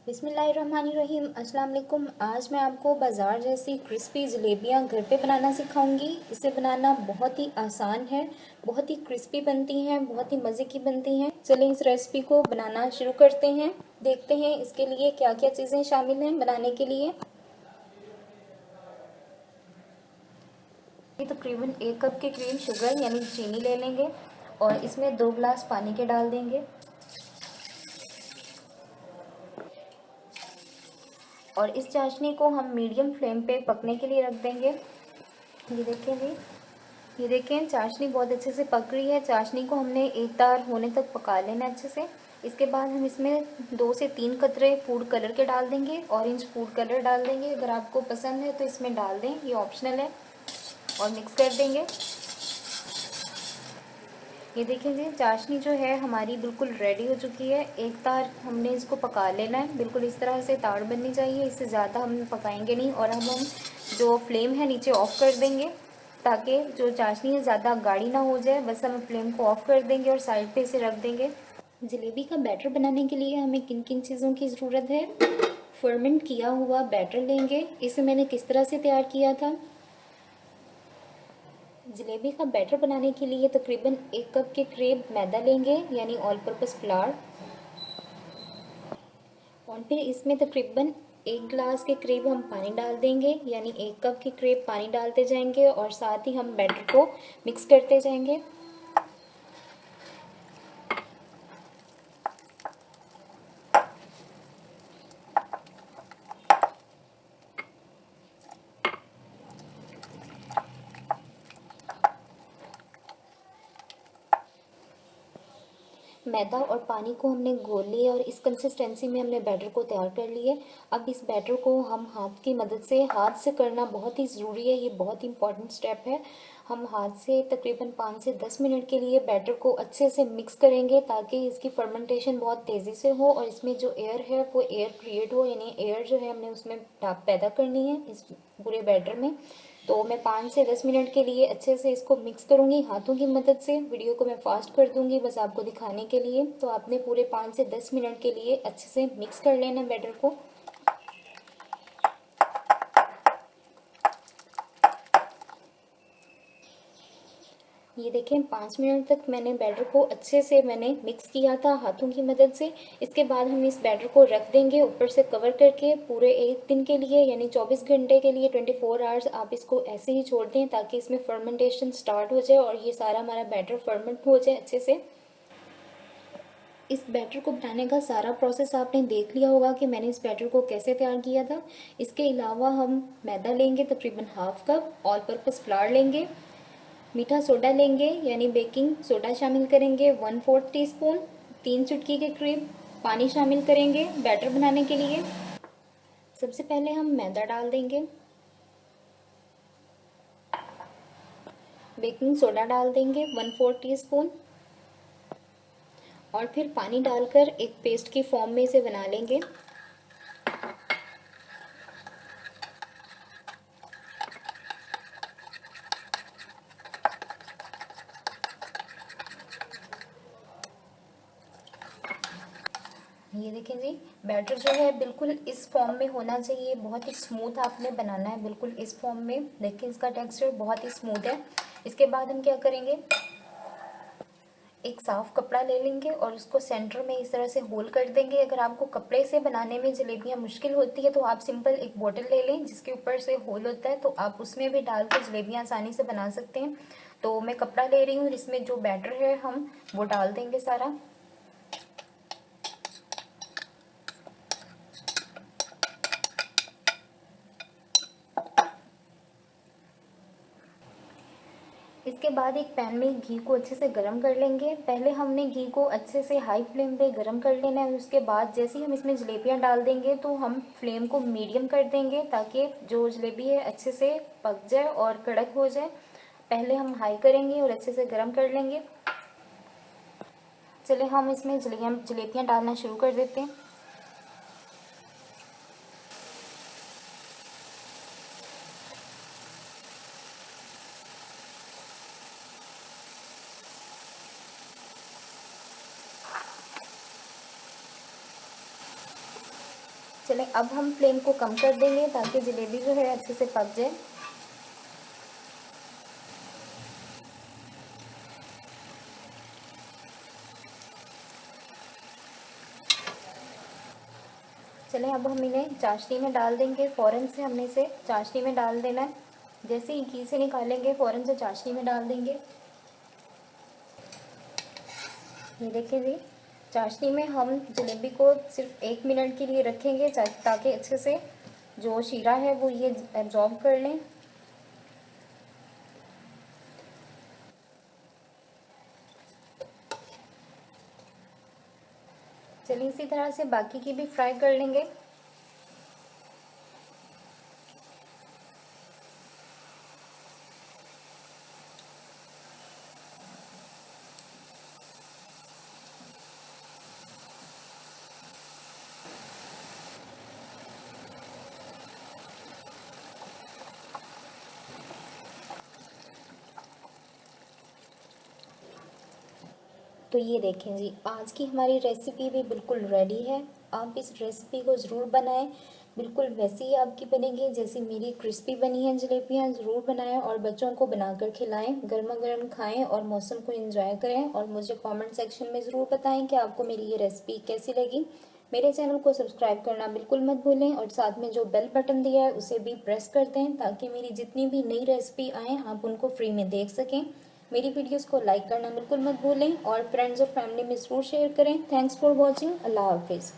बिस्मिल्लाहिर्रहमानिर्रहीम। अस्सलाम वालेकुम। आज मैं आपको बाज़ार जैसी क्रिस्पी जलेबियाँ घर पे बनाना सिखाऊंगी। इसे बनाना बहुत ही आसान है, बहुत ही क्रिस्पी बनती हैं, बहुत ही मज़े की बनती हैं। चलें इस रेसिपी को बनाना शुरू करते हैं। देखते हैं इसके लिए क्या क्या चीज़ें शामिल हैं बनाने के लिए। तकरीबन 1 कप के करीब शुगर यानी चीनी ले लेंगे और इसमें 2 गिलास पानी के डाल देंगे और इस चाशनी को हम मीडियम फ्लेम पे पकने के लिए रख देंगे। ये देखें जी, ये देखें चाशनी बहुत अच्छे से पक रही है। चाशनी को हमने एक तार होने तक पका लेना अच्छे से। इसके बाद हम इसमें 2 से 3 कतरे फूड कलर के डाल देंगे। ऑरेंज फूड कलर डाल देंगे, अगर आपको पसंद है तो इसमें डाल दें, ये ऑप्शनल है। और मिक्स कर देंगे। ये देखें जी, चाशनी जो है हमारी बिल्कुल रेडी हो चुकी है। एक तार हमने इसको पका लेना है, बिल्कुल इस तरह से तार बननी चाहिए, इससे ज़्यादा हम पकाएंगे नहीं। और अब हम जो फ्लेम है नीचे ऑफ़ कर देंगे ताकि जो चाशनी है ज़्यादा गाढ़ी ना हो जाए। बस हम फ्लेम को ऑफ़ कर देंगे और साइड पे इसे रख देंगे। जलेबी का बैटर बनाने के लिए हमें किन किन चीज़ों की ज़रूरत है। फर्मेंट किया हुआ बैटर लेंगे, इसे मैंने किस तरह से तैयार किया था। जलेबी का बैटर बनाने के लिए तकरीबन 1 कप के करीब मैदा लेंगे यानी ऑल पर्पस फ्लावर। और फिर इसमें तकरीबन 1 गिलास के करीब हम पानी डाल देंगे यानी 1 कप के करीब पानी डालते जाएंगे और साथ ही हम बैटर को मिक्स करते जाएंगे। मैदा और पानी को हमने घोल लिया और इस कंसिस्टेंसी में हमने बैटर को तैयार कर लिया। अब इस बैटर को हम हाथ की मदद से, हाथ से करना बहुत ही ज़रूरी है, ये बहुत ही इंपॉर्टेंट स्टेप है। हम हाथ से तकरीबन 5 से 10 मिनट के लिए बैटर को अच्छे से मिक्स करेंगे ताकि इसकी फर्मेंटेशन बहुत तेज़ी से हो और इसमें जो एयर है वो एयर क्रिएट हो, यानी एयर जो है हमने उसमें पैदा करनी है इस पूरे बैटर में। तो मैं 5 से 10 मिनट के लिए अच्छे से इसको मिक्स करूँगी हाथों की मदद से। वीडियो को मैं फास्ट कर दूँगी बस आपको दिखाने के लिए। तो आपने पूरे 5 से 10 मिनट के लिए अच्छे से मिक्स कर लेना बैटर को। ये देखें 5 मिनट तक मैंने बैटर को अच्छे से मिक्स किया था हाथों की मदद से। इसके बाद हम इस बैटर को रख देंगे ऊपर से कवर करके पूरे 1 दिन के लिए यानी 24 घंटे के लिए, 24 आवर्स आप इसको ऐसे ही छोड़ दें ताकि इसमें फर्मेंटेशन स्टार्ट हो जाए और ये सारा हमारा बैटर फर्मेंट हो जाए अच्छे से। इस बैटर को बनाने का सारा प्रोसेस आपने देख लिया होगा कि मैंने इस बैटर को कैसे तैयार किया था। इसके अलावा हम मैदा लेंगे तकरीबन half cup, all purpose flower लेंगे, मीठा सोडा लेंगे यानी बेकिंग सोडा शामिल करेंगे 1/4 टीस्पून, 3 चुटकी के करीब पानी शामिल करेंगे बैटर बनाने के लिए। सबसे पहले हम मैदा डाल देंगे, बेकिंग सोडा डाल देंगे 1/4 टीस्पून और फिर पानी डालकर एक पेस्ट की फॉर्म में इसे बना लेंगे। ये देखें जी, बैटर जो है बिल्कुल इस फॉर्म में होना चाहिए, बहुत ही स्मूथ आपने बनाना है, बिल्कुल इस फॉर्म में। देखिए इसका टेक्सचर बहुत ही स्मूथ है। इसके बाद हम क्या करेंगे, एक साफ कपड़ा ले लेंगे और उसको सेंटर में इस तरह से होल कर देंगे। अगर आपको कपड़े से बनाने में जलेबियाँ मुश्किल होती है तो आप सिंपल एक बोतल ले लें जिसके ऊपर से होल होता है, तो आप उसमें भी डाल कर जलेबियाँ आसानी से बना सकते हैं। तो मैं कपड़ा ले रही हूँ जिसमें जो बैटर है हम वो डाल देंगे सारा। इसके बाद एक पैन में घी को अच्छे से गर्म कर लेंगे। पहले हमने घी को अच्छे से हाई फ्लेम पे गर्म कर लेना है। उसके बाद जैसे ही हम इसमें जलेबियाँ डाल देंगे तो हम फ्लेम को मीडियम कर देंगे ताकि जो जलेबी है अच्छे से पक जाए और कड़क हो जाए। पहले हम हाई करेंगे और अच्छे से गर्म कर लेंगे। चले हम इसमें जलेबियाँ डालना शुरू कर देते हैं। चलें अब हम फ्लेम को कम कर देंगे ताकि जलेबी जो है अच्छे से पक जाए। चलें अब हम इन्हें चाशनी में डाल देंगे। फ़ौरन से हमने इसे चाशनी में डाल देना है। जैसे ही घी से निकालेंगे फ़ौरन से चाशनी में डाल देंगे। ये देखिए जी, चाशनी में हम जलेबी को सिर्फ 1 मिनट के लिए रखेंगे ताकि अच्छे से जो शीरा है वो ये एब्जॉर्ब कर लें। चलिए इसी तरह से बाकी की भी फ्राई कर लेंगे। तो ये देखें जी, आज की हमारी रेसिपी भी बिल्कुल रेडी है। आप इस रेसिपी को ज़रूर बनाएं, बिल्कुल वैसी ही आपकी बनेगी जैसी मेरी क्रिस्पी बनी है जलेबियाँ। ज़रूर बनाएं और बच्चों को बनाकर खिलाएं, गर्मा गर्म खाएं और मौसम को एंजॉय करें। और मुझे कमेंट सेक्शन में ज़रूर बताएं कि आपको मेरी ये रेसिपी कैसी लगी। मेरे चैनल को सब्सक्राइब करना बिल्कुल मत भूलें और साथ में जो बेल बटन दिया है उसे भी प्रेस कर दें ताकि मेरी जितनी भी नई रेसिपी आएँ आप उनको फ्री में देख सकें। मेरी वीडियोस को लाइक करना बिल्कुल मत भूलें और फ्रेंड्स और फैमिली में ज़रूर शेयर करें। Thanks for watching. अल्लाह हाफिज़।